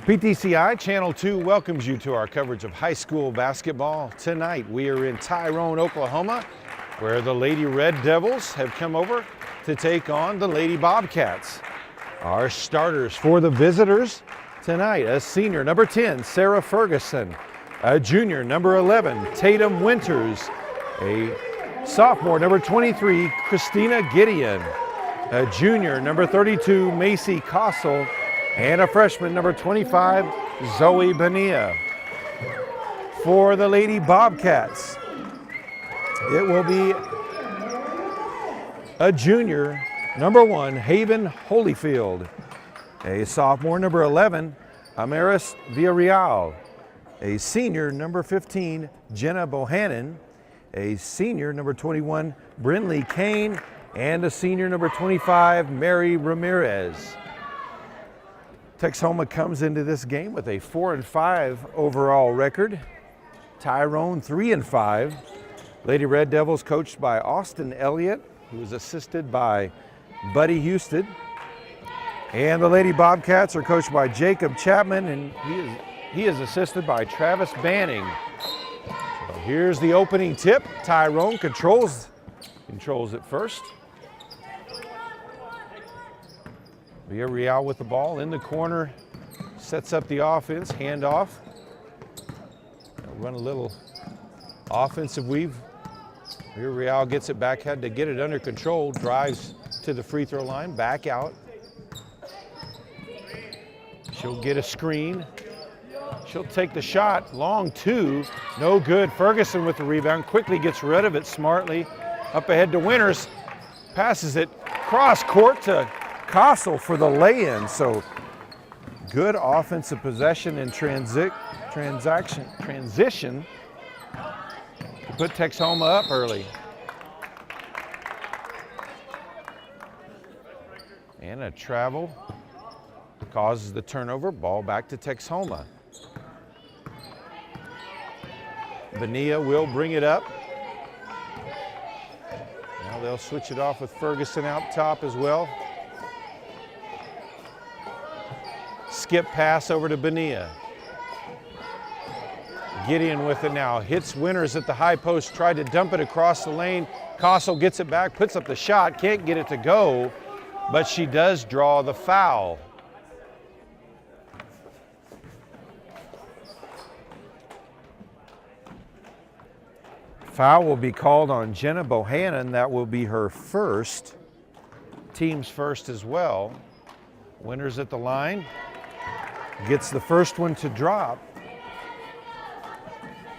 PTCI Channel 2 welcomes you to our coverage of high school basketball. Tonight we are in Tyrone, Oklahoma, where the Lady Red Devils have come over to take on the Lady Bobcats. Our starters for the visitors tonight: a senior, number 10, Sarah Ferguson; a junior, number 11, Tatum Winters; a sophomore, number 23, Christina Gideon; a junior, number 32, Macy Kossel; and a freshman, number 25, Zoe Bonilla. For the Lady Bobcats, it will be a junior, number 1, Haven Holyfield; a sophomore, number 11, Amaris Villarreal; a senior, number 15, Jenna Bohannon; a senior, number 21, Brinley Kane; and a senior, number 25, Mary Ramirez. Texhoma comes into this game with a 4-5 overall record. Tyrone 3-5. Lady Red Devils coached by Austin Elliott, who is assisted by Buddy Houston. And the Lady Bobcats are coached by Jacob Chapman, and he is assisted by Travis Banning. So here's the opening tip. Tyrone controls it first. Villarreal with the ball in the corner, sets up the offense, handoff. They'll run a little offensive weave. Villarreal gets it back, had to get it under control, drives to the free throw line, back out. She'll get a screen. She'll take the shot, long two, no good. Ferguson with the rebound, quickly gets rid of it smartly. Up ahead to Winters, passes it cross court to Kossel for the lay-in. So good offensive possession and transition to put Texhoma up early. And a travel causes the turnover. Ball back to Texhoma. Bonilla will bring it up. Now they'll switch it off with Ferguson out top as well. Skip pass over to Bonilla. Gideon with it now, hits Winters at the high post, tried to dump it across the lane. Kossel gets it back, puts up the shot, can't get it to go, but she does draw the foul. Foul will be called on Jenna Bohannon. That will be her first, team's first as well. Winters at the line. Gets the first one to drop.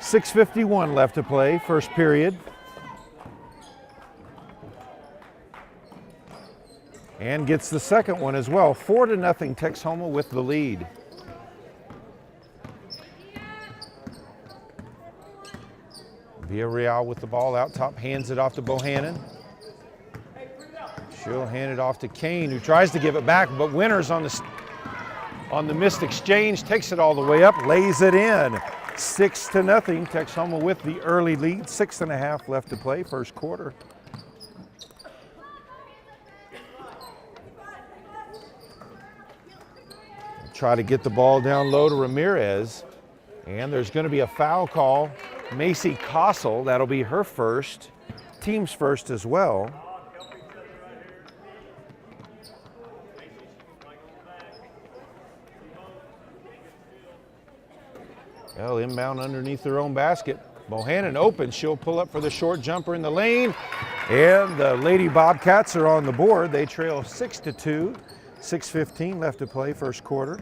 6:51 left to play, first period. And gets the second one as well. 4-0 Texhoma with the lead. Villarreal with the ball out top, hands it off to Bohannon. She'll hand it off to Kane, who tries to give it back, but Winters on the missed exchange, takes it all the way up, lays it in. 6-0, Texhoma with the early lead. 6.5 left to play, first quarter. Try to get the ball down low to Ramirez, and there's going to be a foul call. Macy Kossel, that'll be her first, team's first as well. Well, inbound underneath their own basket. Bohannon open, she'll pull up for the short jumper in the lane. And the Lady Bobcats are on the board. They trail 6-2, 6:15 left to play, first quarter.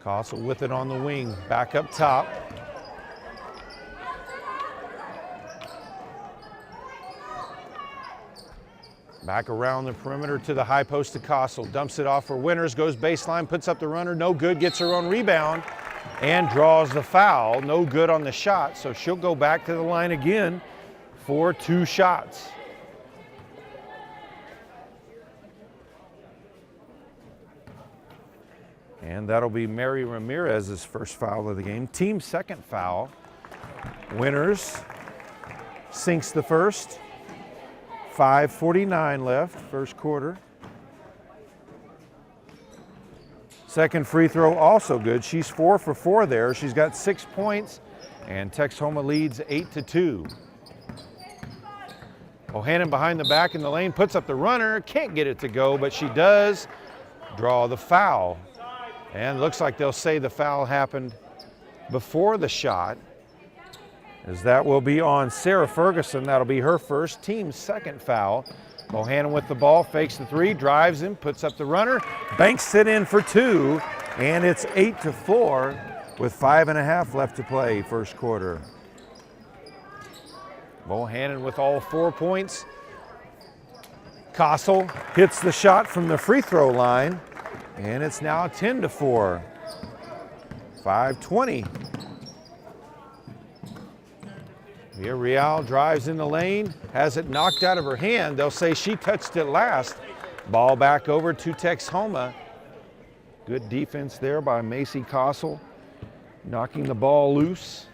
Kossel with it on the wing, back up top. Back around the perimeter to the high post to Kossel. Dumps it off for Winters, goes baseline, puts up the runner, no good, gets her own rebound, and draws the foul. No good on the shot, so she'll go back to the line again for 2 shots. And that'll be Mary Ramirez's first foul of the game. Team's second foul. Winters sinks the first. 5:49 left, first quarter. Second free throw also good. She's 4 for 4 there. She's got 6 points, and Texhoma leads 8-2. Bohannon behind the back in the lane, puts up the runner, can't get it to go, but she does draw the foul. And looks like they'll say the foul happened before the shot, as that will be on Sarah Ferguson. That'll be her first, team's second foul. Bohannon with the ball, fakes the three, drives in, puts up the runner, banks it in for 2, and it's 8-4 with 5.5 left to play first quarter. Bohannon with all 4 points. Kossel hits the shot from the free throw line, and it's now 10-4. 5:20. Villarreal drives in the lane, has it knocked out of her hand. They'll say she touched it last. Ball back over to Texhoma. Good defense there by Macy Kossel, knocking the ball loose.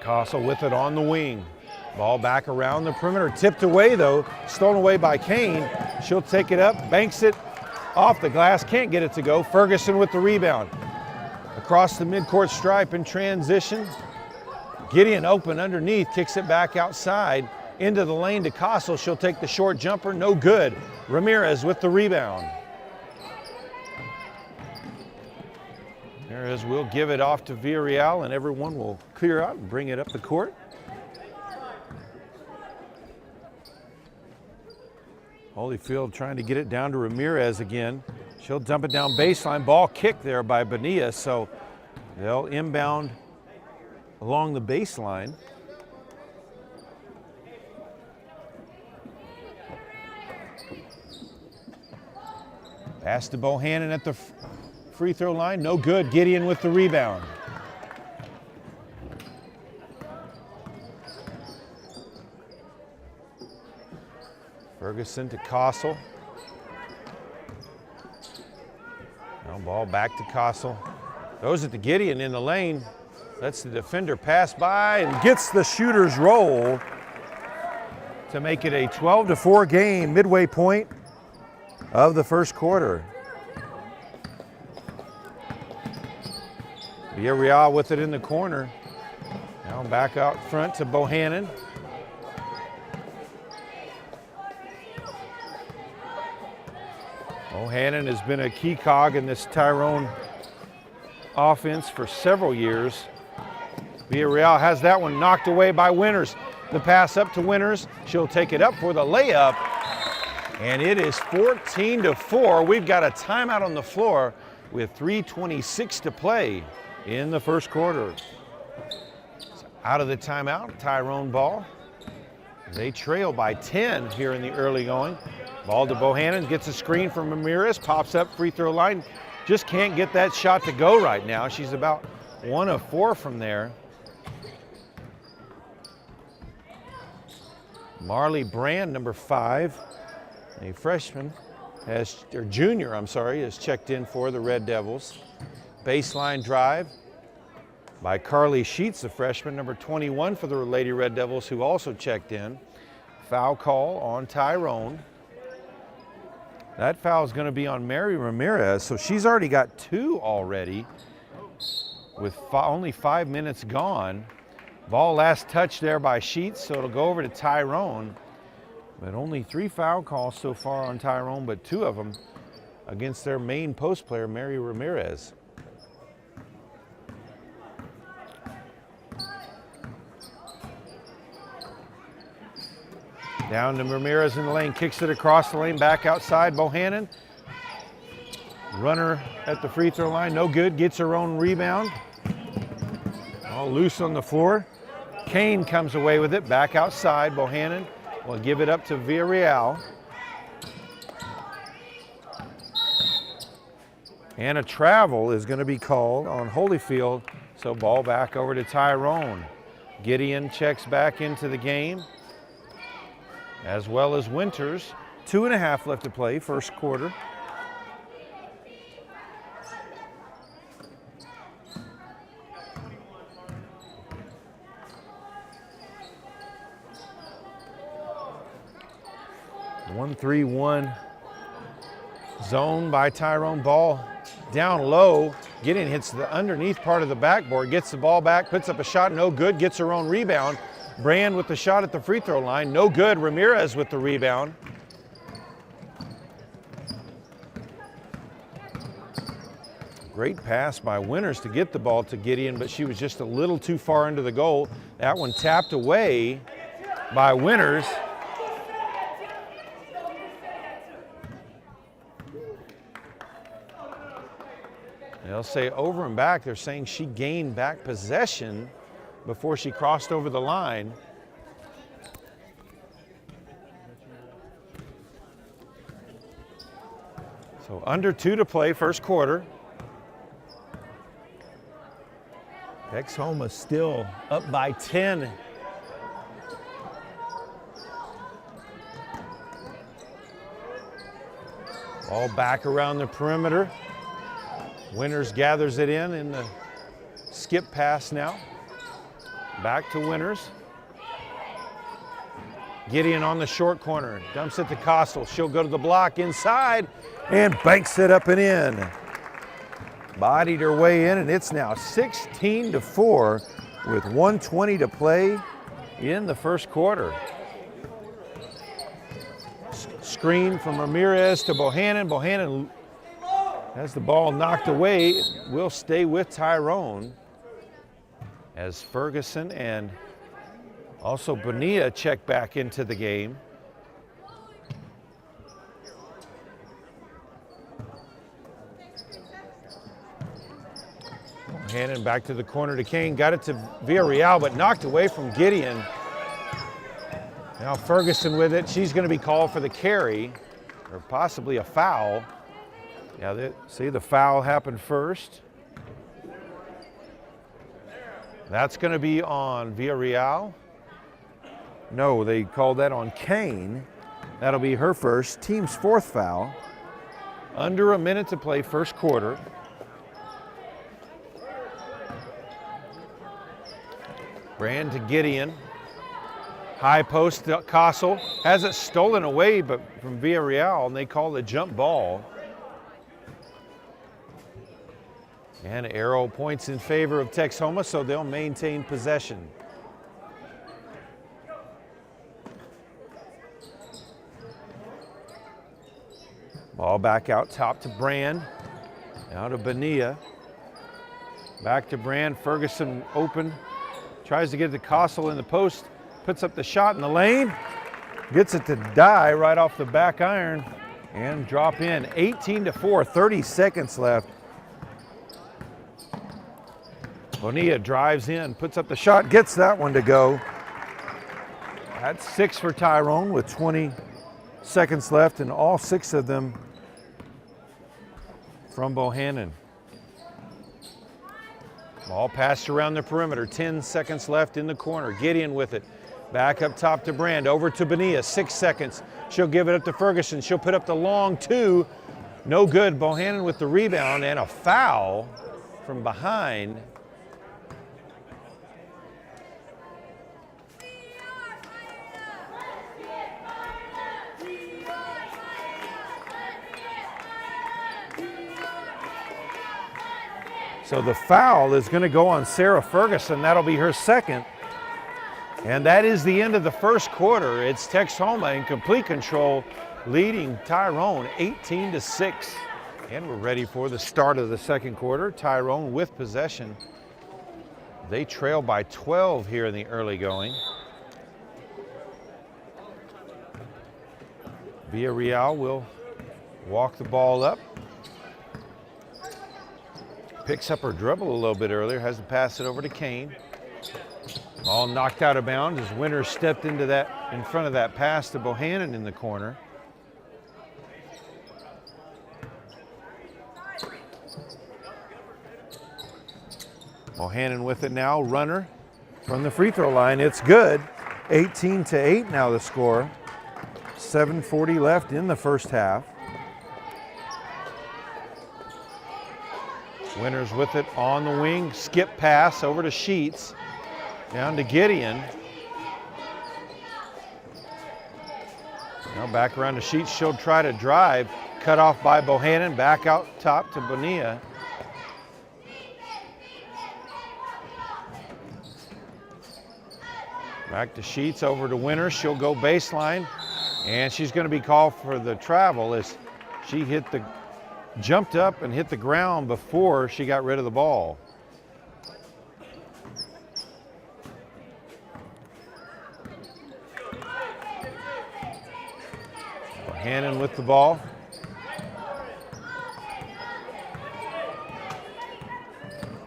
Kossel with it on the wing. Ball back around the perimeter, tipped away though, stolen away by Kane. She'll take it up, banks it off the glass, can't get it to go. Ferguson with the rebound. Across the midcourt stripe in transition. Gideon open underneath, kicks it back outside into the lane to Kossel. She'll take the short jumper, no good. Ramirez with the rebound. Ramirez will give it off to Villarreal, and everyone will clear out and bring it up the court. Holyfield trying to get it down to Ramirez again. She'll dump it down baseline. Ball kicked there by Bonilla, so they'll inbound along the baseline. Pass to Bohannon at the free throw line. No good. Gideon with the rebound. Ferguson to Kossel. Now ball back to Kossel. Goes it to Gideon in the lane. Lets the defender pass by and gets the shooter's roll to make it a 12-4 game, midway point of the first quarter. Villarreal with it in the corner. Now back out front to Bohannon. Bohannon has been a key cog in this Tyrone offense for several years. Villarreal has that one knocked away by Winters. The pass up to Winters. She'll take it up for the layup. And it is 14-4. We've got a timeout on the floor with 3:26 to play in the first quarter. So out of the timeout, Tyrone ball. They trail by 10 here in the early going. Ball to Bohannon, gets a screen from Ramirez, pops up free throw line. Just can't get that shot to go right now. She's about 1 of 4 from there. Marley Brand, number 5, a freshman, junior, has checked in for the Red Devils. Baseline drive by Carly Sheets, a freshman, number 21 for the Lady Red Devils, who also checked in. Foul call on Tyrone. That foul is going to be on Mary Ramirez, so she's already got 2 already with only 5 minutes gone. Ball last touch there by Sheets, so it'll go over to Tyrone. But only 3 foul calls so far on Tyrone, but 2 of them against their main post player, Mary Ramirez. Down to Ramirez in the lane, kicks it across the lane, back outside, Bohannon. Runner at the free throw line, no good, gets her own rebound. All loose on the floor. Kane comes away with it, back outside, Bohannon will give it up to Villarreal. And a travel is going to be called on Holyfield, so ball back over to Tyrone. Gideon checks back into the game, as well as Winters. 2.5 left to play, first quarter. 1-3-1 zone by Tyrone. Ball down low. Gideon hits the underneath part of the backboard, gets the ball back, puts up a shot, no good, gets her own rebound. Brand with the shot at the free throw line, no good. Ramirez with the rebound. Great pass by Winters to get the ball to Gideon, but she was just a little too far into the goal. That one tapped away by Winters. They'll say over and back. They're saying she gained back possession before she crossed over the line. So under 2 to play, first quarter. Texhoma still up by 10. Ball back around the perimeter. Winters gathers it in the skip pass now. Back to Winters. Gideon on the short corner, dumps it to Costal. She'll go to the block inside and banks it up and in. Bodied her way in, and it's now 16-4 with 1:20 to play in the first quarter. Screen from Ramirez to Bohannon. Bohannon has the ball knocked away. It will stay with Tyrone as Ferguson and also Bonilla check back into the game. Bohannon back to the corner to Kane. Got it to Villarreal, but knocked away from Gideon. Now Ferguson with it. She's going to be called for the carry, or possibly a foul. Yeah, see the foul happened first. That's going to be on Villarreal. No, they called that on Kane. That'll be her first, team's fourth foul. Under a minute to play, first quarter. Brand to Gideon. High post to Costal. Has it stolen away but from Villarreal, and they call it a jump ball. And arrow points in favor of Texhoma, so they'll maintain possession. Ball back out top to Brand. Now to Bonilla. Back to Brand. Ferguson open. Tries to get it to Costal in the post. Puts up the shot in the lane. Gets it to die right off the back iron and drop in. 18-4, 30 seconds left. Bonilla drives in, puts up the shot, gets that one to go. That's 6 for Tyrone with 20 seconds left, and all 6 of them from Bohannon. Ball passed around the perimeter, 10 seconds left in the corner. Gideon with it. Back up top to Brand, over to Bonilla, 6 seconds. She'll give it up to Ferguson. She'll put up the long 2. No good. Bohannon with the rebound and a foul from behind. So the foul is going to go on Sarah Ferguson. That'll be her second. And that is the end of the first quarter. It's Texhoma in complete control, leading Tyrone 18-6. And we're ready for the start of the second quarter. Tyrone with possession. They trail by 12 here in the early going. Villarreal will walk the ball up. Picks up her dribble a little bit earlier, has to pass it over to Kane. All knocked out of bounds as Winters stepped into that, in front of that pass to Bohannon in the corner. Bohannon with it now, runner from the free throw line. It's good. 18-8 now the score. 7:40 left in the first half. Winters with it on the wing, skip pass over to Sheets, down to Gideon. Now back around the Sheets, she'll try to drive. Cut off by Bohannon, back out top to Bonilla. Back to Sheets, over to Winters. She'll go baseline, and she's going to be called for the travel as she jumped up and hit the ground before she got rid of the ball. Bohannon with the ball.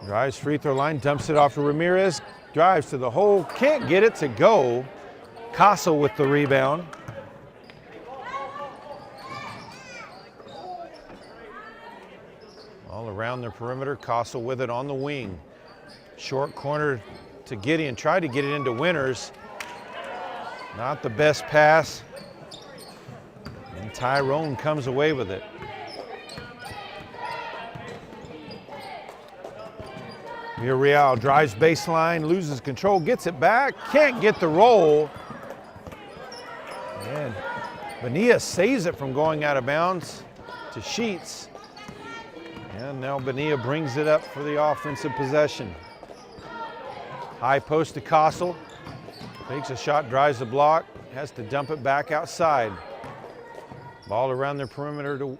Drives free throw line, dumps it off to Ramirez. Drives to the hole, can't get it to go. Castle with the rebound. All around the perimeter, Castle with it on the wing. Short corner to Gideon, tried to get it into Winters. Not the best pass. And Tyrone comes away with it. Villarreal drives baseline, loses control, gets it back, can't get the roll. And Bonilla saves it from going out of bounds to Sheets. And now Bonilla brings it up for the offensive possession. High post to Castle. Takes a shot, drives the block, has to dump it back outside. Ball around the perimeter to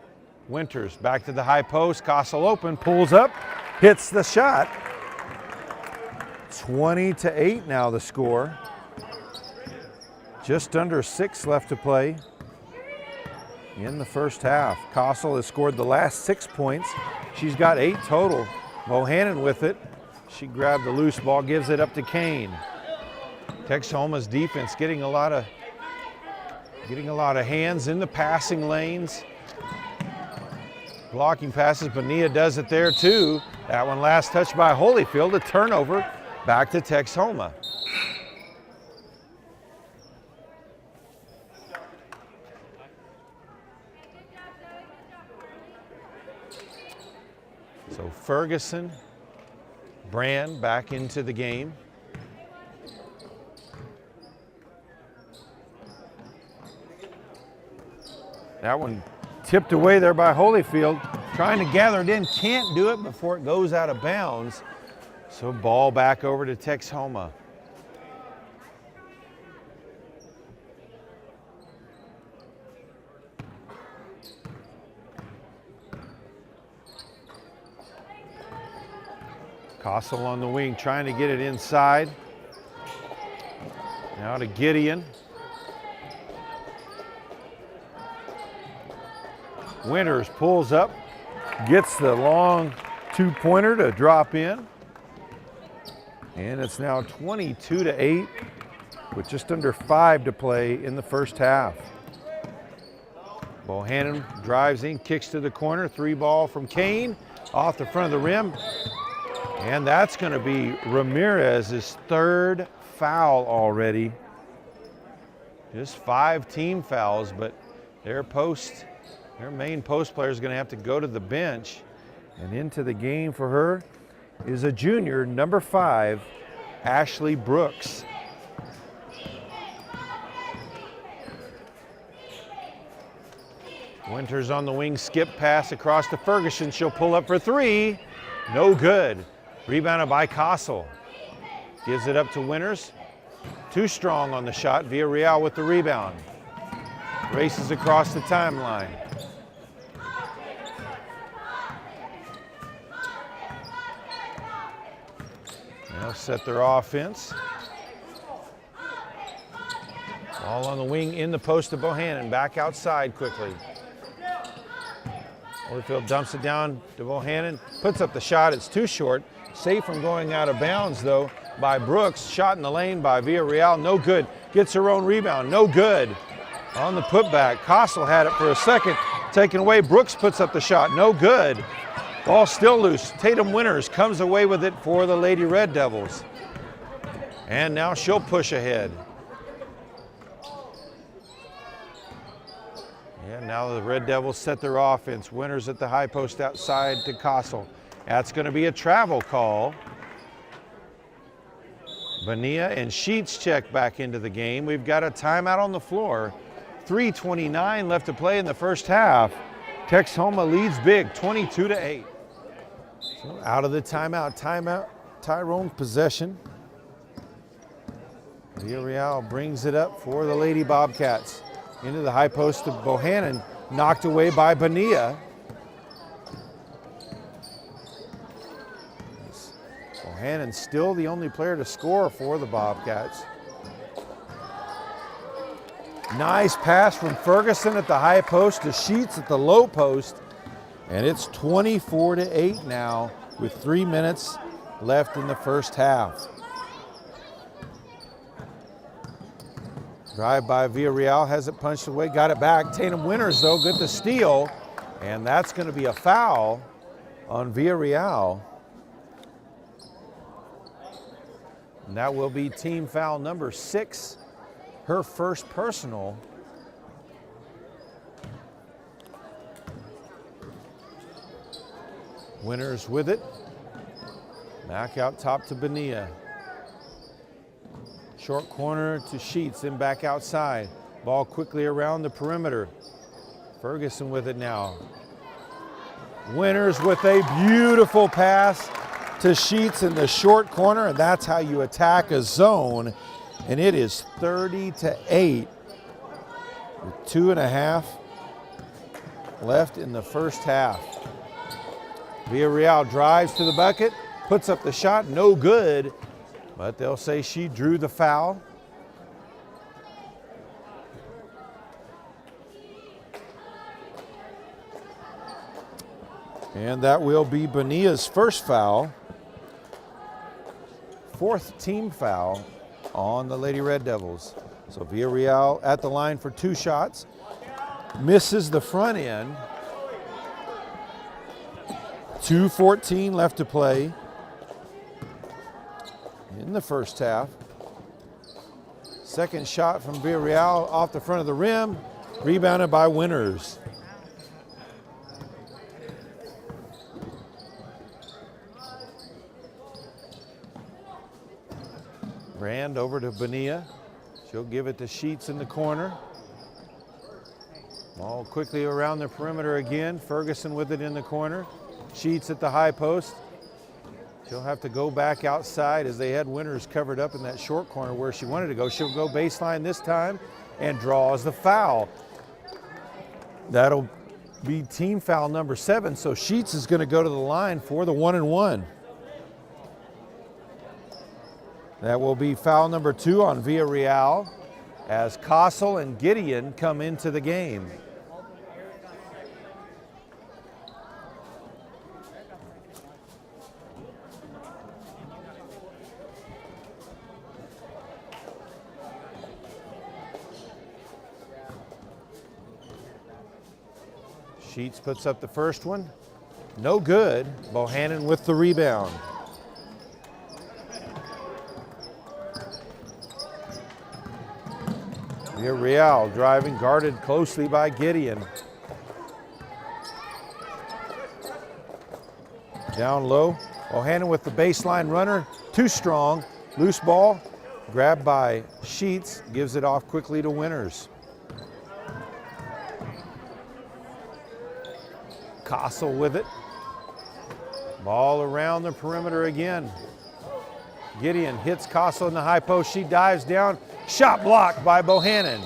Winters. Back to the high post, Castle open, pulls up, hits the shot. 20-8 now the score. Just under 6 left to play in the first half. Castle has scored the last 6 points. She's got 8 total. Bohannon with it. She grabbed the loose ball, gives it up to Kane. Texhoma's defense getting a lot of hands in the passing lanes. Blocking passes, Bonilla does it there too. That one last touch by Holyfield, a turnover. Back to Texhoma. So Ferguson, Brand back into the game. That one tipped away there by Holyfield. Trying to gather it in, can't do it before it goes out of bounds. So ball back over to Texhoma. Castle on the wing, trying to get it inside. Now to Gideon. Winters pulls up, gets the long two-pointer to drop in. And it's now 22-8 with just under 5 to play in the first half. Bohannon drives in, kicks to the corner, 3-ball from Kane, off the front of the rim. And that's going to be Ramirez's 3rd foul already. Just 5 team fouls, but their main post player is going to have to go to the bench. And into the game for her is a junior, number 5, Ashley Brooks. Winters on the wing, skip pass across to Ferguson. She'll pull up for 3. No good. Rebounded by Castle. Gives it up to Winters. Too strong on the shot. Villarreal with the rebound. Races across the timeline. They'll set their offense. Ball on the wing in the post to Bohannon. Back outside quickly. Holyfield dumps it down to Bohannon. Puts up the shot. It's too short. Safe from going out of bounds, though, by Brooks. Shot in the lane by Villarreal. No good. Gets her own rebound. No good. On the putback. Castle had it for a second. Taken away. Brooks puts up the shot. No good. Ball still loose. Tatum Winters comes away with it for the Lady Red Devils. And now she'll push ahead. Yeah, now the Red Devils set their offense. Winters at the high post outside to Castle. That's going to be a travel call. Bonilla and Sheets check back into the game. We've got a timeout on the floor. 3:29 left to play in the first half. Texhoma leads big, 22-8. So out of the timeout, Tyrone possession. Villarreal brings it up for the Lady Bobcats. Into the high post of Bohannon, knocked away by Bonilla. Bohannon still the only player to score for the Bobcats. Nice pass from Ferguson at the high post to Sheets at the low post. And it's 24-8 now with 3 minutes left in the first half. Drive by Villarreal, has it punched away, got it back. Tatum Winters though, good to steal. And that's going to be a foul on Villarreal. And that will be team foul number 6, her first personal. Winters with it. Back out top to Bonilla. Short corner to Sheets, then back outside. Ball quickly around the perimeter. Ferguson with it now. Winters with a beautiful pass to Sheets in the short corner, and that's how you attack a zone. And it is 30-8 with 2.5 left in the first half. Villarreal drives to the bucket, puts up the shot, no good, but they'll say she drew the foul. And that will be Bonilla's first foul. 4th team foul on the Lady Red Devils. So Villarreal at the line for 2 shots. Misses the front end. 2:14 left to play in the first half. Second shot from Villarreal off the front of the rim. Rebounded by Winters. Brand over to Bonilla. She'll give it to Sheets in the corner. Ball quickly around the perimeter again. Ferguson with it in the corner. Sheets at the high post. She'll have to go back outside as they had Winters covered up in that short corner where she wanted to go. She'll go baseline this time and draws the foul. That'll be team foul number 7. So Sheets is going to go to the line for the 1-and-1. That will be foul number 2 on Villarreal as Kossel and Gideon come into the game. Sheets puts up the first one. No good. Bohannon with the rebound. Villarreal driving, guarded closely by Gideon. Down low. Bohannon with the baseline runner. Too strong. Loose ball. Grabbed by Sheets. Gives it off quickly to Winters. Kossel with it. Ball around the perimeter again. Gideon hits Kossel in the high post. She dives down. Shot blocked by Bohannon.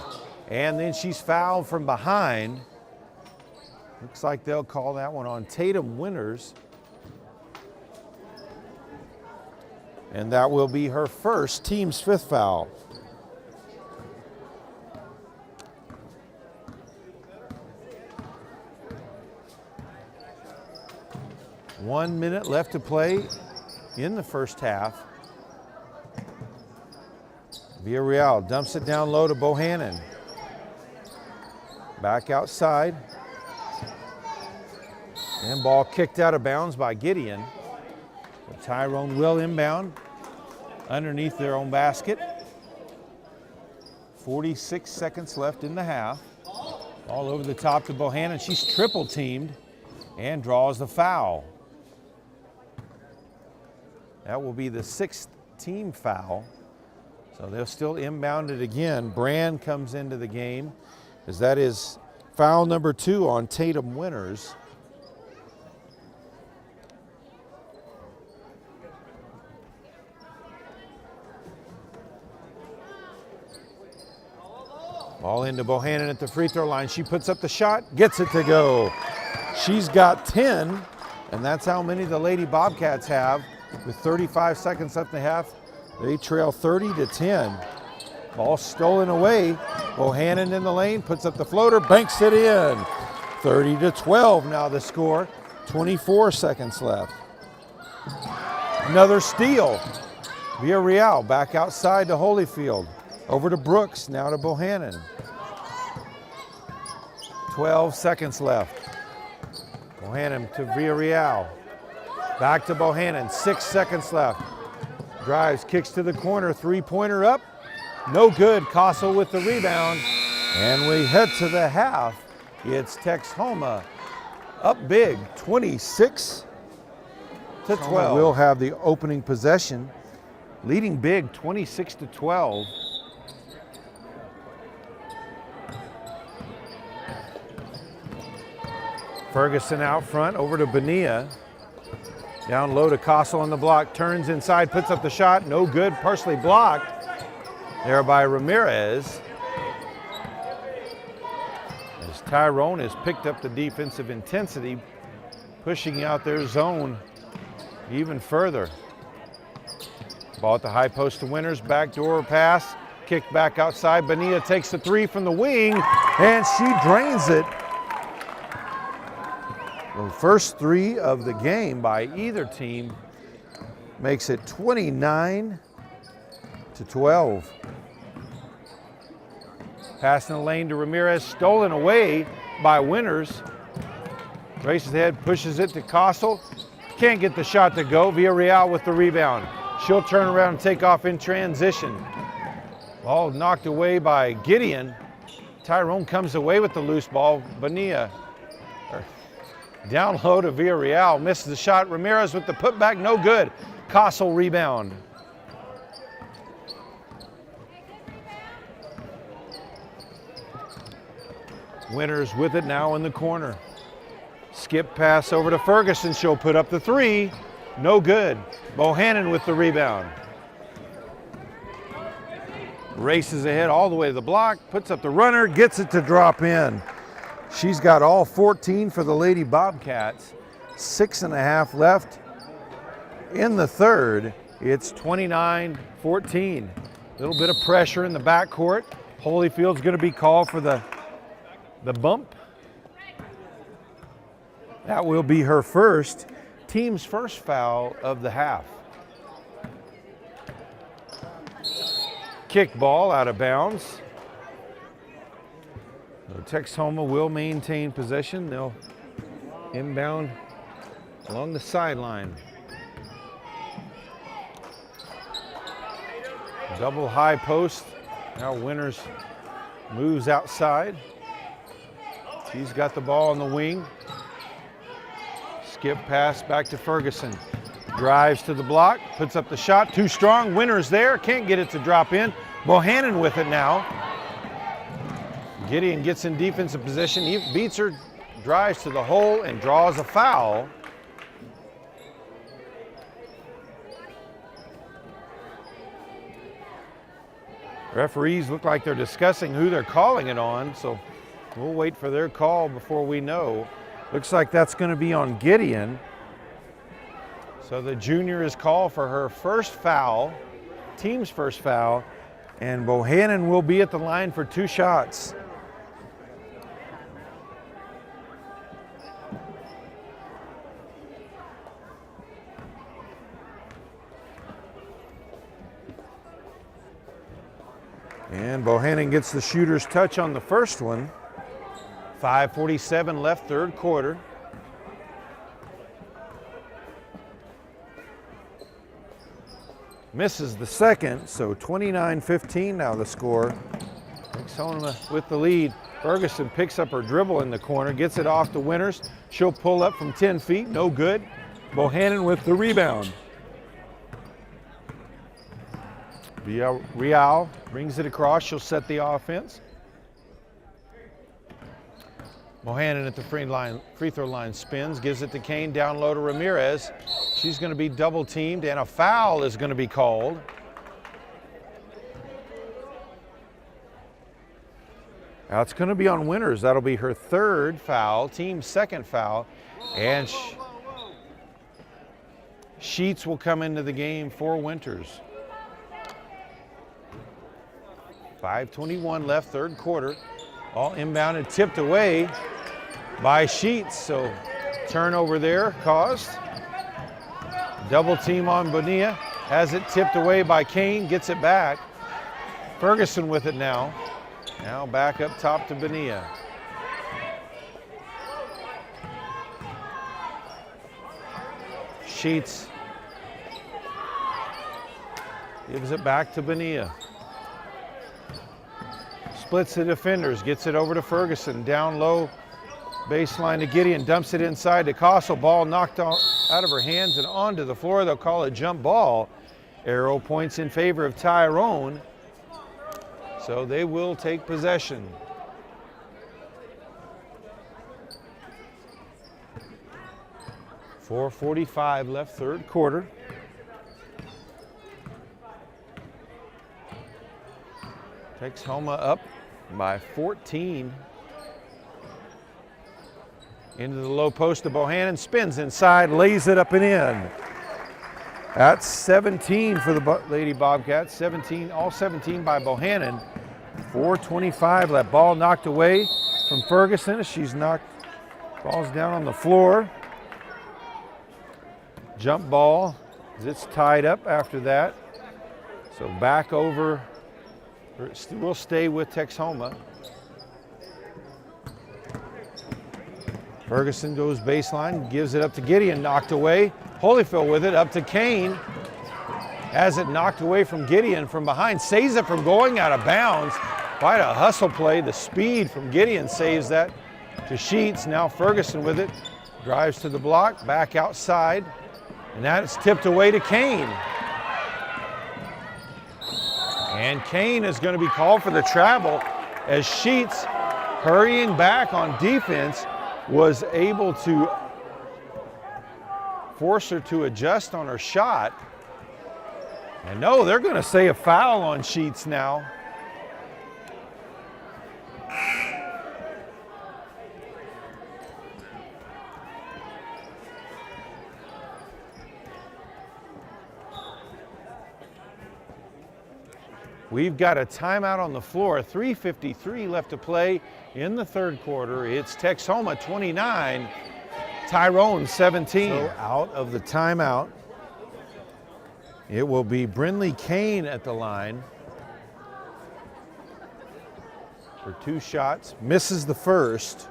And then she's fouled from behind. Looks like they'll call that one on Tatum Winters. And that will be her first, team's 5th foul. One minute left to play in the first half. Villarreal dumps it down low to Bohannon. Back outside. And ball kicked out of bounds by Gideon. But Tyrone will inbound underneath their own basket. 46 seconds left in the half. All over the top to Bohannon. She's triple teamed and draws the foul. That will be the 6th team foul. So they'll still inbound it again. Brand comes into the game. as that is foul number 2 on Tatum Winters. Ball into Bohannon at the free throw line. She puts up the shot, gets it to go. She's got 10, and that's how many the Lady Bobcats have. With 35 seconds left in the half, they trail 30-10. Ball stolen away. Bohannon in the lane, puts up the floater, banks it in. 30-12 now the score. 24 seconds left. Another steal. Villarreal back outside to Holyfield. Over to Brooks, now to Bohannon. 12 seconds left. Bohannon to Villarreal. Back to Bohannon, 6 seconds left. Drives, kicks to the corner, three-pointer up. No good, Castle with the rebound. And we head to the half. It's Texhoma up big, 26-12. We'll have the opening possession, leading big, 26-12. Ferguson out front, over to Bonilla. Down low to Castle on the block, turns inside, puts up the shot, no good, partially blocked there by Ramirez. As Tyrone has picked up the defensive intensity, pushing out their zone even further. Ball at the high post to Winters, backdoor pass, kicked back outside. Bonilla takes the three from the wing, and she drains it. The first three of the game by either team makes it 29-12. Pass in the lane to Ramirez, stolen away by Winters. Races ahead, pushes it to Castle. Can't get the shot to go. Villarreal with the rebound. She'll turn around and take off in transition. Ball knocked away by Gideon. Tyrone comes away with the loose ball. Bonilla down low to Villarreal, misses the shot. Ramirez with the putback, no good. Castle rebound. Winters with it now in the corner. Skip pass over to Ferguson. She'll put up the three. No good. Bohannon with the rebound. Races ahead all the way to the block, puts up the runner, gets it to drop in. She's got all 14 for the Lady Bobcats. 6.5 left in the third. It's 29-14. A little bit of pressure in the backcourt. Holyfield's going to be called for the bump. That will be her first, team's first foul of the half. Kick ball out of bounds. So Texhoma will maintain possession. They'll inbound along the sideline. Double high post. Now Winters moves outside. She's got the ball on the wing. Skip pass back to Ferguson. Drives to the block, puts up the shot, too strong. Winters there, can't get it to drop in. Bohannon with it now. Gideon gets in defensive position, he beats her, drives to the hole and draws a foul. Referees look like they're discussing who they're calling it on, so we'll wait for their call before we know. Looks like that's going to be on Gideon. So the junior is called for her first foul, team's first foul, and Bohannon will be at the line for 2 shots. And Bohannon gets the shooter's touch on the first one. 5:47 left, third quarter. Misses the second, so 29-15 now the score. Texhoma with the lead. Ferguson picks up her dribble in the corner, gets it off to Winters. She'll pull up from 10 feet, no good. Bohannon with the rebound. Villarreal brings it across, she'll set the offense. Bohannon at the free throw line spins, gives it to Kane, down low to Ramirez. She's going to be double teamed and a foul is going to be called. Now it's going to be on Winters. That'll be her third foul, team's second foul. And Sheets will come into the game for Winters. 5:21 left, third quarter. All inbounded, tipped away by Sheets. So turnover there caused. Double team on Bonilla. Has it tipped away by Kane, gets it back. Ferguson with it now. Now back up top to Bonilla. Sheets gives it back to Bonilla. Splits the defenders, gets it over to Ferguson. Down low, baseline to Gideon, dumps it inside to Castle. Ball knocked out of her hands and onto the floor. They'll call it jump ball. Arrow points in favor of Tyrone. So they will take possession. .445 left, third quarter. Texhoma up by 14. Into the low post to Bohannon, spins inside, lays it up and in. That's 17 for the Lady Bobcats, 17, all 17 by Bohannon. 4:25 left, ball knocked away from Ferguson. She's knocked, ball's down on the floor. Jump ball, it's tied up after that. So back over, we'll stay with Texhoma. Ferguson goes baseline, gives it up to Gideon, knocked away. Holyfield with it, up to Kane. Has it knocked away from Gideon from behind, saves it from going out of bounds. Quite a hustle play. The speed from Gideon saves that to Sheets. Now Ferguson with it, drives to the block, back outside, and that's tipped away to Kane. And Kane is going to be called for the travel as Sheets, hurrying back on defense, was able to force her to adjust on her shot. And no, they're going to say a foul on Sheets now. We've got a timeout on the floor, 3:53 left to play in the third quarter. It's Texhoma 29, Tyrone 17. So out of the timeout, it will be Brindley Kane at the line for two shots, misses the first.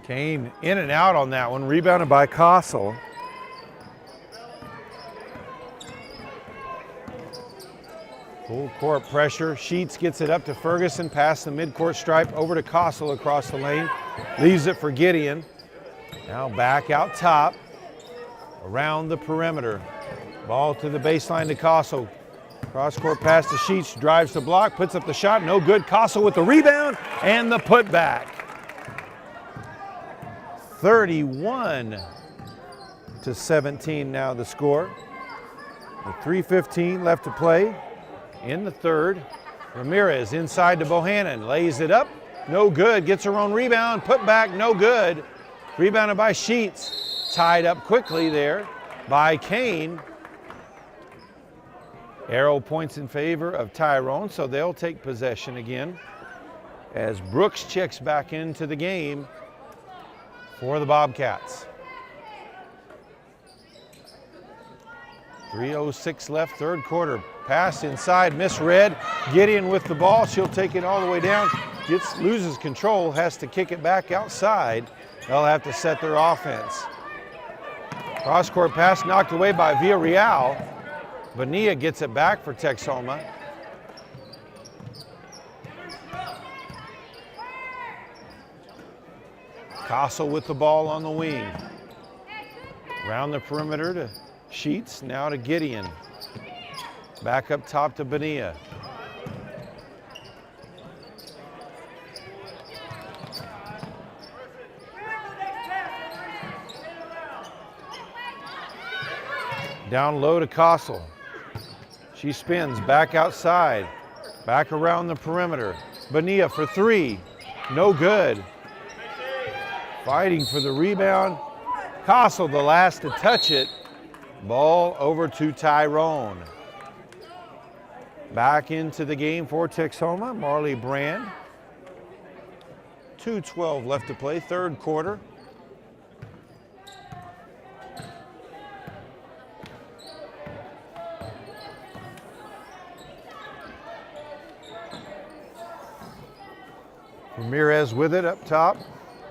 Kane in and out on that one, rebounded by Castle. Full court pressure. Sheets gets it up to Ferguson, past the midcourt stripe, over to Castle across the lane. Leaves it for Gideon. Now back out top, around the perimeter. Ball to the baseline to Castle. Cross court pass to Sheets, drives the block, puts up the shot, no good. Castle with the rebound and the putback. 31-17 now the score. With 3:15 left to play in the third. Ramirez inside to Bohannon, lays it up, no good, gets her own rebound, put back, no good. Rebounded by Sheets, tied up quickly there by Kane. Arrow points in favor of Tyrone, so they'll take possession again as Brooks checks back into the game for the Bobcats. 3:06 left, third quarter. Pass inside, misread. Gideon with the ball. She'll take it all the way down. Loses control, has to kick it back outside. They'll have to set their offense. Cross-court pass knocked away by Villarreal. Bonilla gets it back for Texhoma. Castle with the ball on the wing. Around the perimeter to Sheets, now to Gideon. Back up top to Bonilla. Down low to Kossel. She spins back outside, back around the perimeter. Bonilla for three, no good. Fighting for the rebound. Kossel the last to touch it. Ball over to Tyrone. Back into the game for Texhoma, Marley Brand. 2:12 left to play, third quarter. Ramirez with it up top,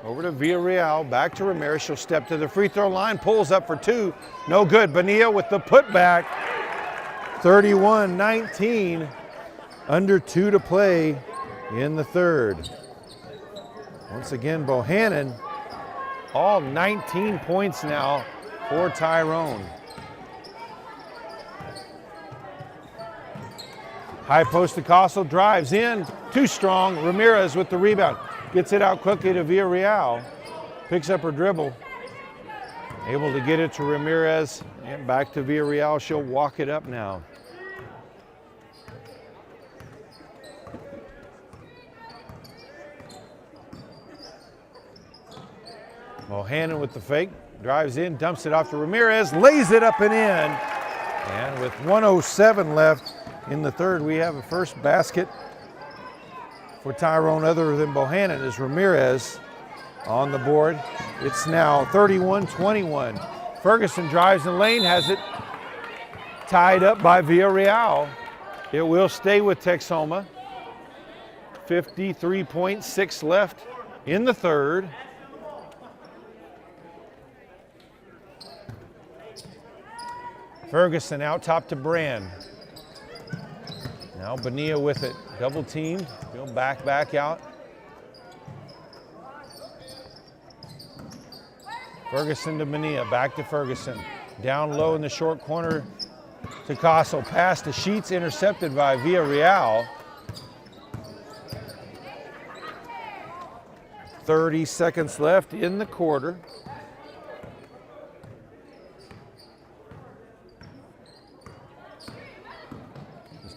over to Villarreal, back to Ramirez. She'll step to the free throw line, pulls up for two, no good. Bonilla with the putback, 31-19, under 2 to play in the third. Once again, Bohannon, all 19 points now for Tyrone. High post to Kossel, drives in, too strong. Ramirez with the rebound. Gets it out quickly to Villarreal. Picks up her dribble. Able to get it to Ramirez and back to Villarreal. She'll walk it up now. Bohannon with the fake. Drives in, dumps it off to Ramirez, lays it up and in. And with 1:07 left in the third, we have a first basket for Tyrone other than Bohannon is Ramirez on the board. It's now 31-21. Ferguson drives in lane, has it tied up by Villarreal. It will stay with Texhoma. 53.6 left in the third. Ferguson out top to Brand. Now Bonilla with it, double teamed, go back out. Ferguson to Bonilla, back to Ferguson. Down low in the short corner to Kossel, pass to Sheets, intercepted by Villarreal. 30 seconds left in the quarter.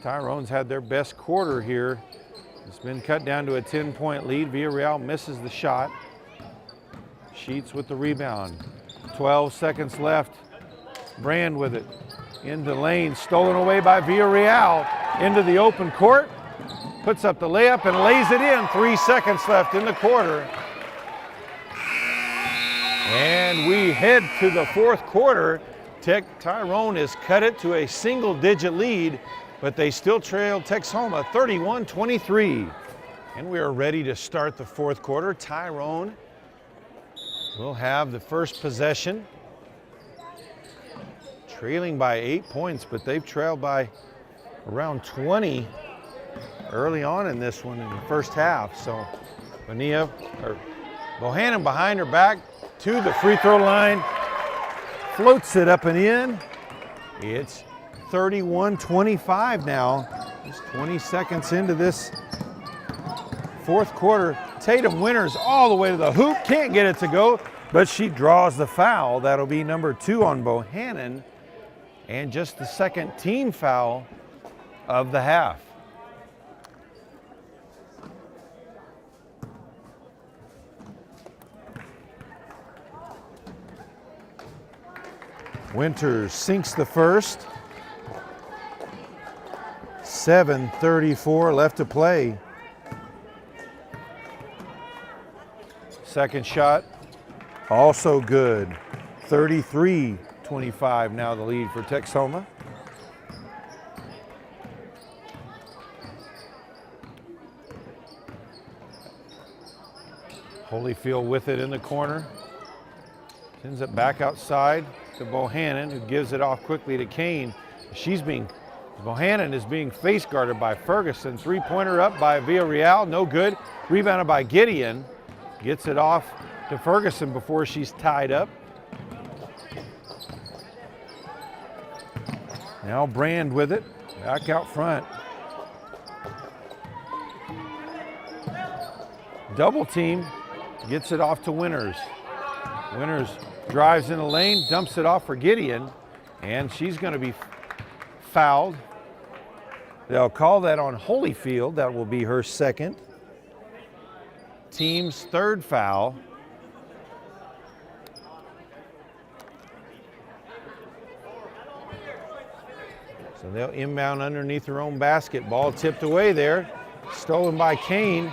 Tyrone's had their best quarter here. It's been cut down to a 10-point lead. Villarreal misses the shot. Sheets with the rebound. 12 seconds left. Brand with it. Into lane, stolen away by Villarreal. Into the open court. Puts up the layup and lays it in. 3 seconds left in the quarter. And we head to the fourth quarter. Tyrone has cut it to a single-digit lead, but they still trail Texhoma 31-23. And we are ready to start the fourth quarter. Tyrone will have the first possession. Trailing by 8 points, but they've trailed by around 20 early on in this one in the first half. So Bohannon behind her back to the free throw line. Floats it up and in. It's 31-25 now. Just 20 seconds into this fourth quarter. Tatum Winters all the way to the hoop. Can't get it to go, but she draws the foul. That'll be number 2 on Bohannon, and just the second team foul of the half. Winters sinks the first. 7:34 left to play. Second shot, also good. 33-25 now the lead for Texhoma. Holyfield with it in the corner. Sends it back outside to Bohannon, who gives it off quickly to Kane. Bohannon is being face guarded by Ferguson. Three-pointer up by Villarreal, no good. Rebounded by Gideon. Gets it off to Ferguson before she's tied up. Now Brand with it, back out front. Double team, gets it off to Winters. Winters drives in the lane, dumps it off for Gideon, and she's going to be fouled. They'll call that on Holyfield. That will be her second. Team's third foul. So they'll inbound underneath their own basket. Ball tipped away there. Stolen by Kane.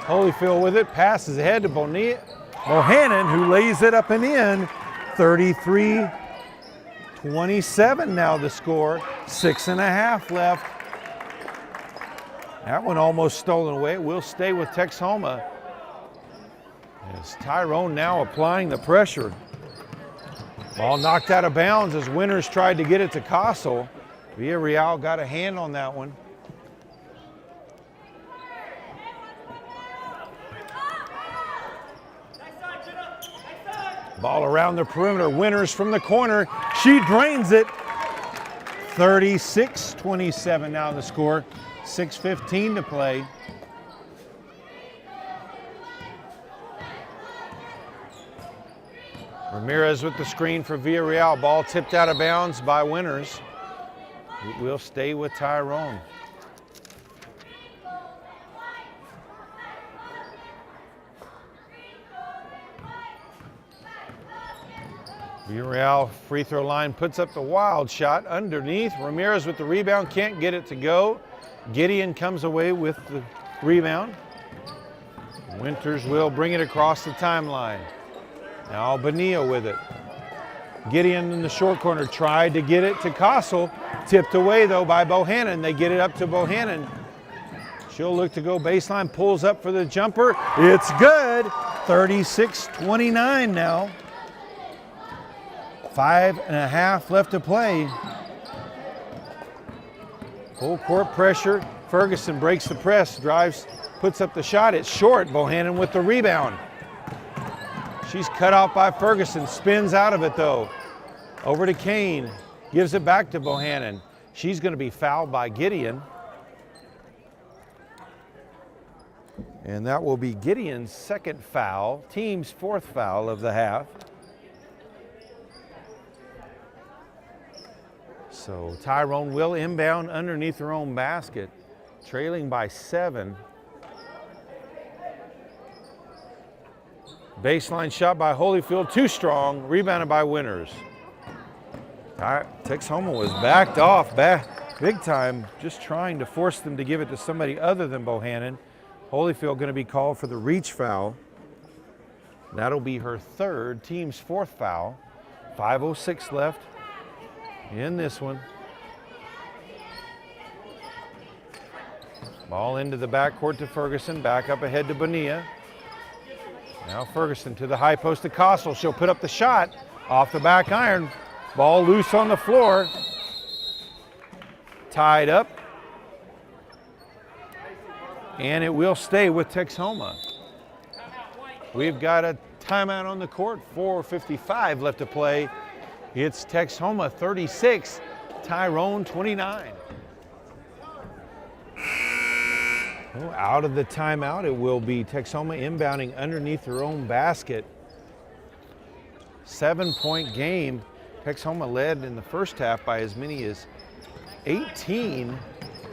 Holyfield with it. Passes ahead to Bohannon, who lays it up and in. 33-27 now the score. 6.5 left. That one almost stolen away. It will stay with Texhoma. As Tyrone now applying the pressure. Ball knocked out of bounds as Winters tried to get it to Castle. Villarreal got a hand on that one. Ball around the perimeter. Winters from the corner. She drains it. 36-27 now the score. 6:15 to play. Ramirez with the screen for Villarreal. Ball tipped out of bounds by Winters. It will stay with Tyrone. Villarreal free throw line puts up the wild shot underneath. Ramirez with the rebound, can't get it to go. Gideon comes away with the rebound. Winters will bring it across the timeline. Now Bonilla with it. Gideon in the short corner tried to get it to Castle. Tipped away though by Bohannon. They get it up to Bohannon. She'll look to go baseline, pulls up for the jumper. It's good. 36-29 now. 5.5 left to play. Full court pressure. Ferguson breaks the press, drives, puts up the shot. It's short. Bohannon with the rebound. She's cut off by Ferguson, spins out of it though. Over to Kane, gives it back to Bohannon. She's going to be fouled by Gideon. And that will be Gideon's second foul, team's fourth foul of the half. So Tyrone will inbound underneath their own basket, trailing by 7. Baseline shot by Holyfield, too strong, rebounded by Winters. Texhoma was backed off big time, just trying to force them to give it to somebody other than Bohannon. Holyfield going to be called for the reach foul. That'll be her third, team's fourth foul. 5:06 left in this one. Ball into the backcourt to Ferguson, back up ahead to Bonilla. Now Ferguson to the high post to Castle. She'll put up the shot off the back iron. Ball loose on the floor. Tied up. And it will stay with Texhoma. We've got a timeout on the court. 4:55 left to play. It's Texhoma 36, Tyrone 29. Well, out of the timeout, it will be Texhoma inbounding underneath their own basket. 7-point game. Texhoma led in the first half by as many as 18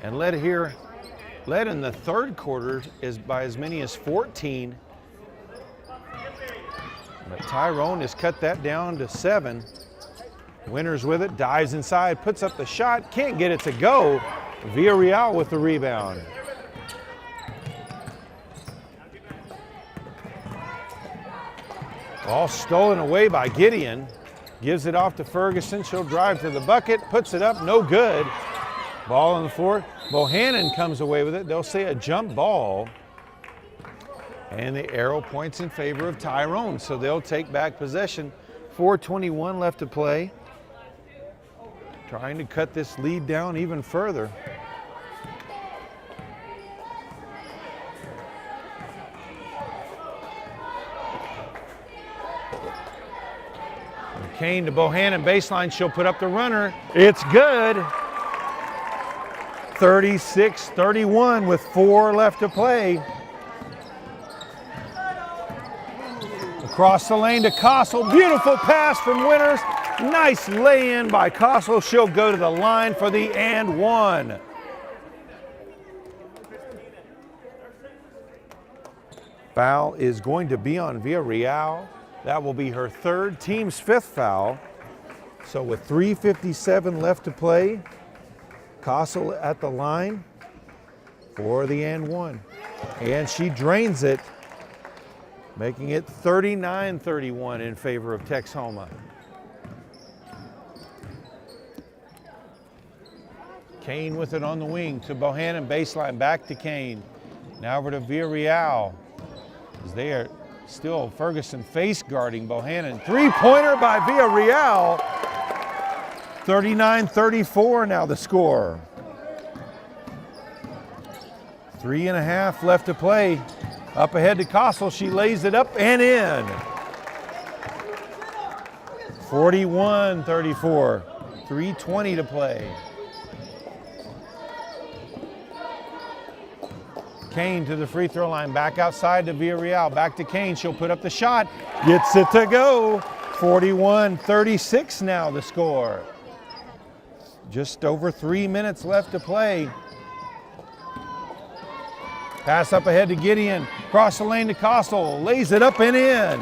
and led in the third quarter by as many as 14. But Tyrone has cut that down to 7. Winters with it, dives inside, puts up the shot, can't get it to go. Villarreal with the rebound. Ball stolen away by Gideon. Gives it off to Ferguson. She'll drive to the bucket, puts it up, no good. Ball on the floor. Bohannon comes away with it. They'll say a jump ball. And the arrow points in favor of Tyrone, so they'll take back possession. 4:21 left to play. Trying to cut this lead down even further. Kane to Bohannon, baseline, she'll put up the runner. It's good. 36-31 with 4 left to play. Across the lane to Kossel, beautiful pass from Winters. Nice lay-in by Kossel. She'll go to the line for the and one. Foul is going to be on Villarreal. That will be her 3rd, team's 5th foul. So with 3:57 left to play, Kossel at the line for the and one. And she drains it, making it 39-31 in favor of Texhoma. Kane with it on the wing to Bohannon, baseline, back to Kane. Now over to Villarreal. As they are still Ferguson face guarding Bohannon. 3-pointer by Villarreal. 39-34 now the score. 3.5 left to play. Up ahead to Kossel, she lays it up and in. 41-34, 3:20 to play. Kane to the free throw line, back outside to Villarreal, back to Kane, she'll put up the shot, gets it to go. 41-36 now the score. Just over 3 minutes left to play. Pass up ahead to Gideon, cross the lane to Kossel, lays it up and in.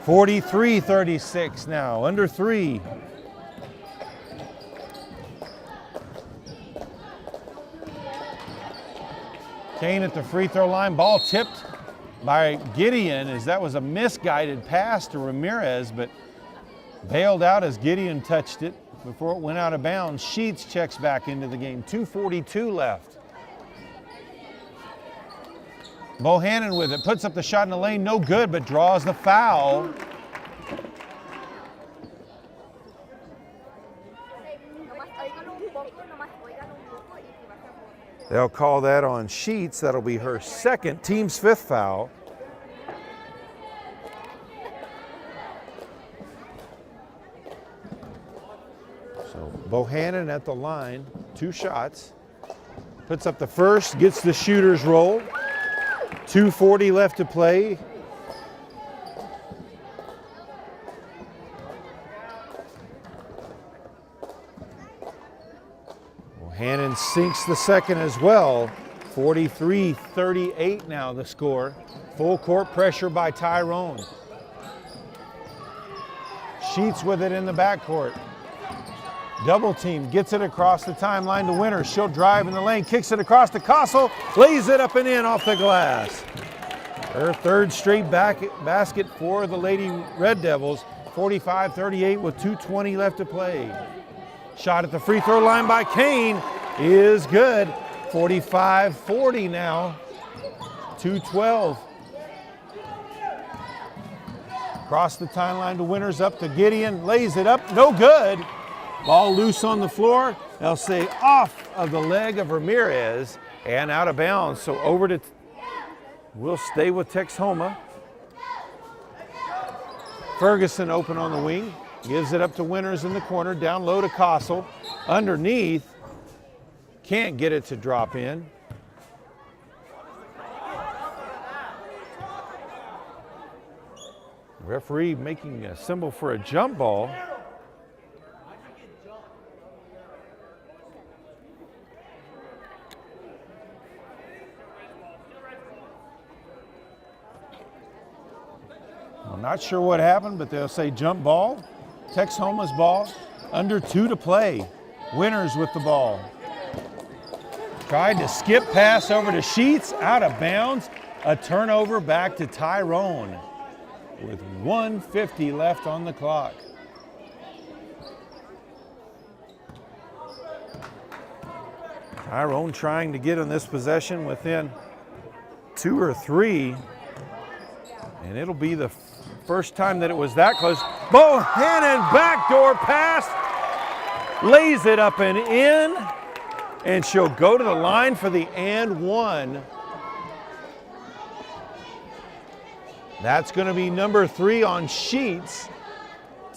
43-36 now, under 3. Kane at the free throw line, ball tipped by Gideon as that was a misguided pass to Ramirez, but bailed out as Gideon touched it before it went out of bounds. Sheets checks back into the game, 2:42 left. Bohannon with it, puts up the shot in the lane, no good, but draws the foul. They'll call that on Sheets. That'll be her 2nd, team's 5th foul. So Bohannon at the line, 2 shots. Puts up the first, gets the shooter's roll. 2:40 left to play. Bohannon sinks the second as well. 43-38 now the score. Full court pressure by Tyrone. Sheets with it in the backcourt. Double team, gets it across the timeline to Winters. She'll drive in the lane, kicks it across to Kossel, lays it up and in off the glass. Her 3rd straight basket for the Lady Red Devils. 45-38 with 2:20 left to play. Shot at the free throw line by Kane is good. 45-40 now, 2:12. Across the timeline to Winters, up to Gideon, lays it up, no good. Ball loose on the floor. They'll say off of the leg of Ramirez and out of bounds. So over to, we'll stay with Texhoma. Ferguson open on the wing. Gives it up to Winters in the corner. Down low to Kossel. Underneath. Can't get it to drop in. Referee making a symbol for a jump ball. I'm not sure what happened, but they'll say jump ball. Texhoma's ball. Under 2 to play. Winters with the ball. Tried to skip pass over to Sheets, out of bounds. A turnover back to Tyrone with 1:50 left on the clock. Tyrone trying to get on this possession within 2 or 3. And it'll be the first time that it was that close. Bohannon backdoor pass. Lays it up and in. And she'll go to the line for the and one. That's going to be number 3 on Sheets.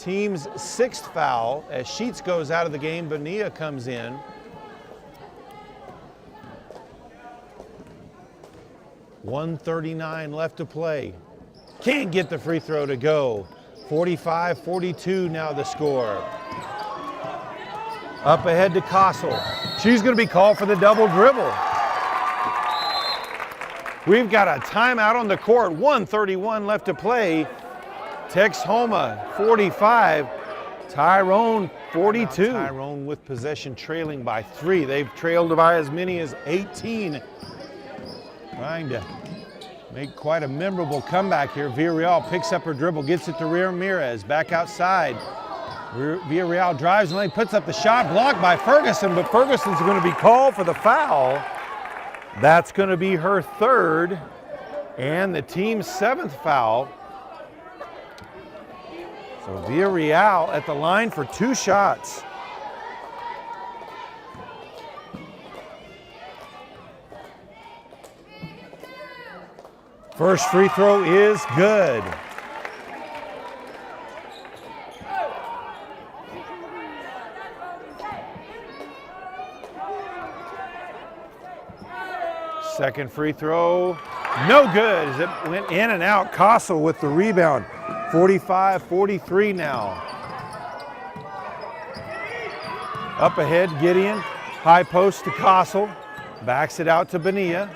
team's 6th foul. As Sheets goes out of the game, Bonilla comes in. .139 left to play. Can't get the free throw to go. 45-42 now the score. Up ahead to Castle. She's going to be called for the double dribble. We've got a timeout on the court. 1:31 left to play. Texhoma 45, Tyrone 42. Tyrone with possession trailing by 3. They've trailed by as many as 18. Trying to make quite a memorable comeback here. Villarreal picks up her dribble, gets it to Ramirez, back outside. Villarreal drives and puts up the shot, blocked by Ferguson, but Ferguson's going to be called for the foul. That's going to be her 3rd and the team's 7th foul. So Villarreal at the line for 2 shots. First free throw is good. Second free throw, no good as it went in and out. Castle with the rebound. 45-43 now. Up ahead, Gideon. High post to Castle. Backs it out to Bonilla.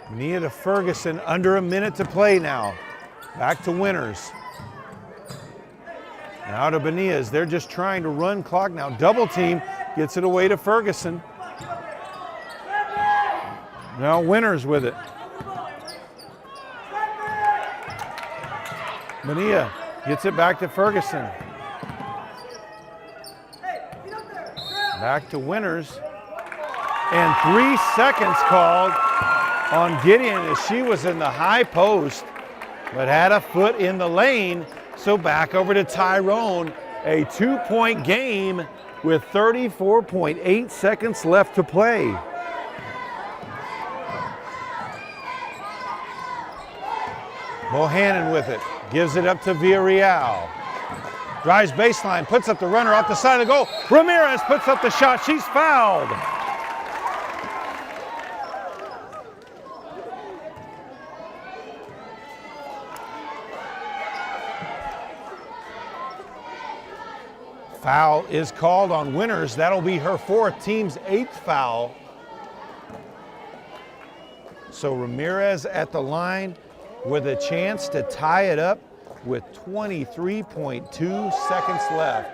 Bonilla to Ferguson. Under a minute to play now. Back to Winters. Now to Bonilla. They're just trying to run clock now. Double team. Gets it away to Ferguson. Now Winters with it. Bonilla gets it back to Ferguson. Back to Winters. And 3 seconds called on Gideon as she was in the high post, but had a foot in the lane. So back over to Tyrone. A 2-point game with 34.8 seconds left to play. Bohannon with it, gives it up to Villarreal. Drives baseline, puts up the runner off the side of the goal. Ramirez puts up the shot, she's fouled. Foul is called on Winters. That'll be her 4th, team's 8th foul. So Ramirez at the line with a chance to tie it up with 23.2 seconds left.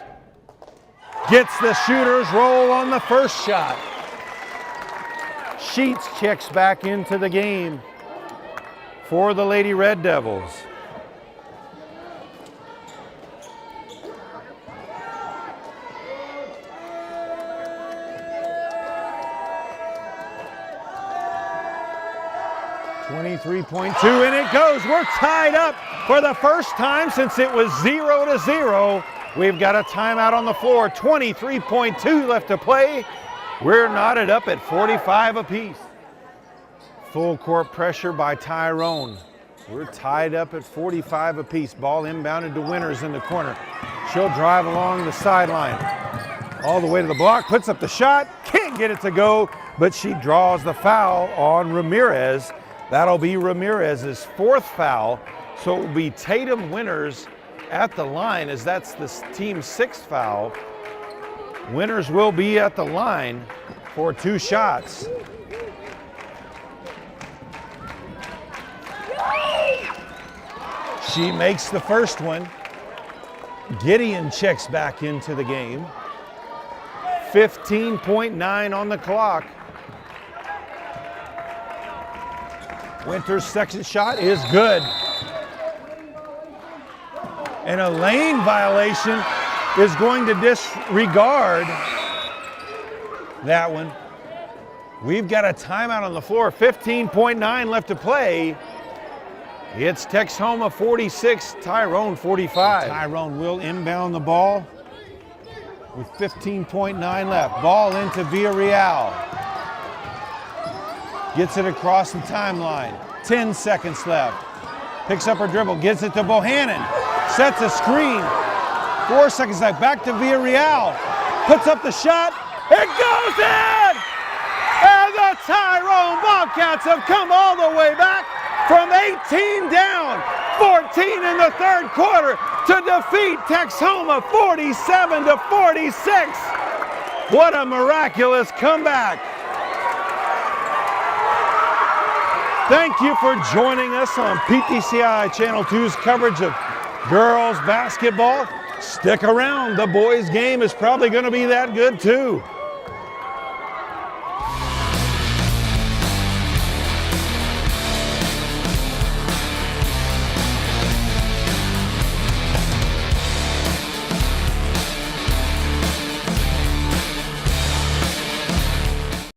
Gets the shooter's roll on the first shot. Sheets checks back into the game for the Lady Red Devils. .3.2 and it goes. We're tied up for the first time since it was 0-0. We've got a timeout on the floor. 23.2 left to play. We're knotted up at 45 apiece. Full court pressure by Tyrone. We're tied up at 45 apiece. Ball inbounded to Winters in the corner. She'll drive along the sideline. All the way to the block, puts up the shot. Can't get it to go, but she draws the foul on Ramirez. That'll be Ramirez's 4th foul, so it will be Tatum Winters at the line as that's the team's 6th foul. Winters will be at the line for 2 shots. She makes the first one. Gideon checks back into the game. 15.9 on the clock. Winters' second shot is good. And a lane violation is going to disregard that one. We've got a timeout on the floor. 15.9 left to play. It's Texhoma 46, Tyrone 45. Tyrone will inbound the ball with 15.9 left. Ball into Villarreal. Gets it across the timeline. 10 seconds left. Picks up her dribble, gives it to Bohannon. Sets a screen. 4 seconds left, back to Villarreal. Puts up the shot. It goes in! And the Tyrone Bobcats have come all the way back from 18 down, 14 in the third quarter to defeat Texhoma 47-46. What a miraculous comeback. Thank you for joining us on PTCI Channel 2's coverage of girls basketball. Stick around, the boys game is probably going to be that good too.